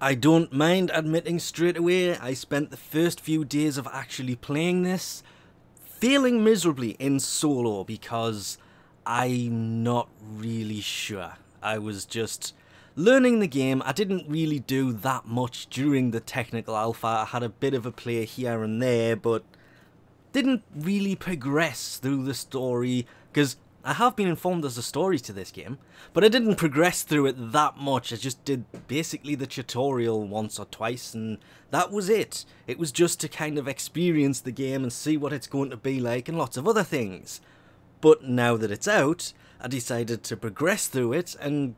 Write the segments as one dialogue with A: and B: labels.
A: I don't mind admitting straight away, I spent the first few days of actually playing this failing miserably in solo because I'm not really sure. I was just learning the game. I didn't really do that much during the technical alpha. I had a bit of a play here and there, but didn't really progress through the story, because I have been informed there's a story to this game, but I didn't progress through it that much. I just did basically the tutorial once or twice, and that was it. It was just to kind of experience the game and see what it's going to be like and lots of other things. But now that it's out, I decided to progress through it, and,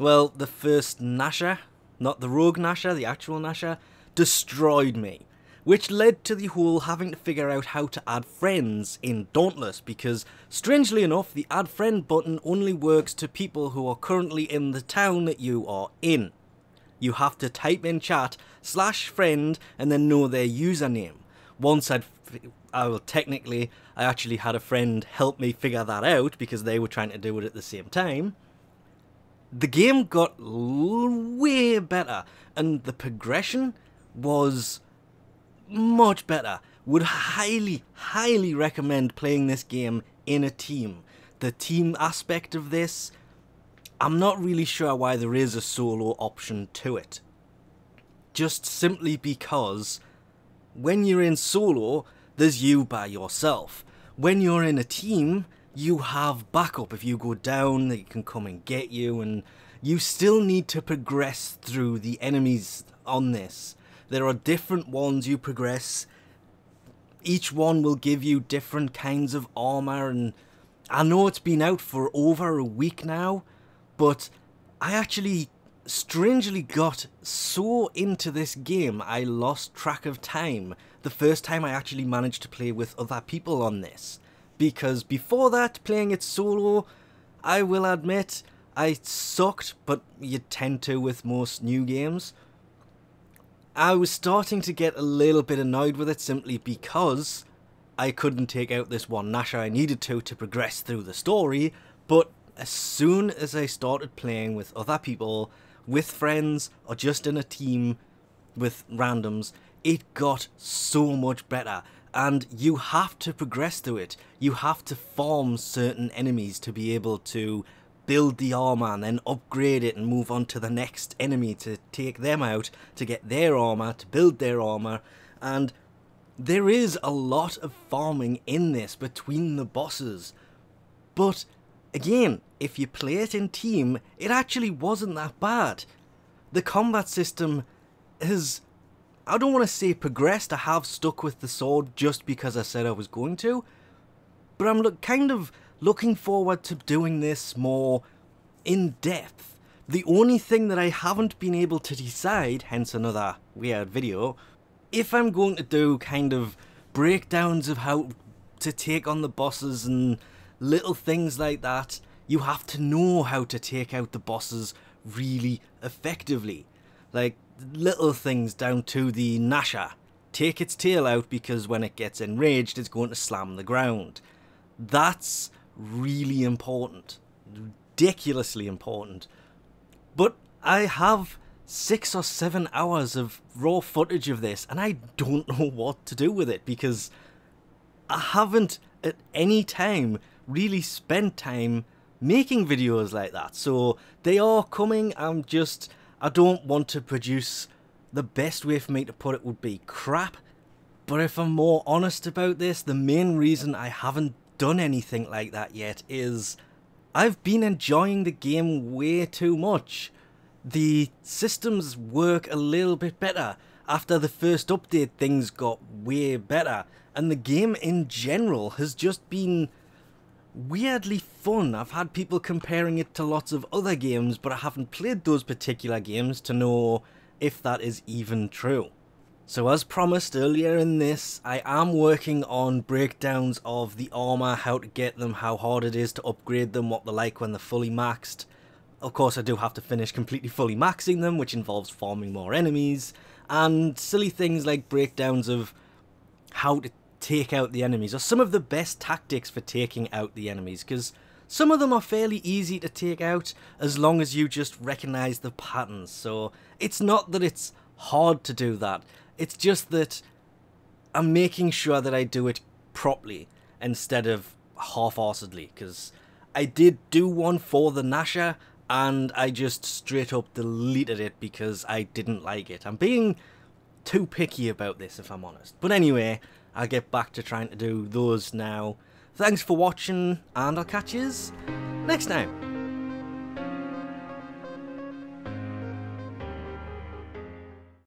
A: well, the first Nasher, not the rogue Nasher, the actual Nasher, destroyed me. Which led to the whole having to figure out how to add friends in Dauntless, because strangely enough the add friend button only works to people who are currently in the town that you are in. You have to type in chat /friend and then know their username. Once I actually had a friend help me figure that out because they were trying to do it at the same time. The game got way better and the progression was much better. Would highly recommend playing this game in a team. The team aspect of this, I'm not really sure why there is a solo option to it. Just simply because when you're in solo, there's you by yourself. When you're in a team, you have backup. If you go down, they can come and get you, and you still need to progress through the enemies on this. There are different ones you progress. Each one will give you different kinds of armor, and I know it's been out for over a week now, but I actually strangely got so into this game I lost track of time the first time I actually managed to play with other people on this. Because before that, playing it solo, I will admit, I sucked, but you tend to with most new games. I was starting to get a little bit annoyed with it simply because I couldn't take out this one Nasher I needed to progress through the story, but as soon as I started playing with other people, with friends, or just in a team with randoms, it got so much better. And you have to progress through it. You have to farm certain enemies to be able to build the armor and then upgrade it and move on to the next enemy to take them out, to get their armor, to build their armor. And there is a lot of farming in this between the bosses. But again, if you play it in team, it actually wasn't that bad. The combat system has, I don't want to say progressed. I have stuck with the sword just because I said I was going to, but I'm kind of looking forward to doing this more in depth. The only thing that I haven't been able to decide, hence another weird video, if I'm going to do kind of breakdowns of how to take on the bosses and little things like that. You have to know how to take out the bosses really effectively. Like little things down to the Nasher. Take its tail out because when it gets enraged it's going to slam the ground. That's really important. Ridiculously important. But I have 6 or 7 hours of raw footage of this and I don't know what to do with it because I haven't at any time really spent time making videos like that. So they are coming. I don't want to produce, the best way for me to put it would be crap. But if I'm more honest about this, the main reason I haven't done anything like that yet is I've been enjoying the game way too much. The systems work a little bit better. After the first update, things got way better. And the game in general has just been weirdly fun. I've had people comparing it to lots of other games, but I haven't played those particular games to know if that is even true. So as promised earlier in this, I am working on breakdowns of the armor, how to get them, how hard it is to upgrade them, what they're like when they're fully maxed. Of course I do have to finish completely fully maxing them, which involves farming more enemies, and silly things like breakdowns of how to take out the enemies, or some of the best tactics for taking out the enemies, because Some of them are fairly easy to take out as long as you just recognise the patterns. So it's not that it's hard to do that, it's just that I'm making sure that I do it properly instead of half-arsedly, because I did do one for the Nasher and I just straight up deleted it because I didn't like it. I'm being too picky about this, if I'm honest. But anyway, I'll get back to trying to do those now. Thanks for watching, and I'll catch yous next time.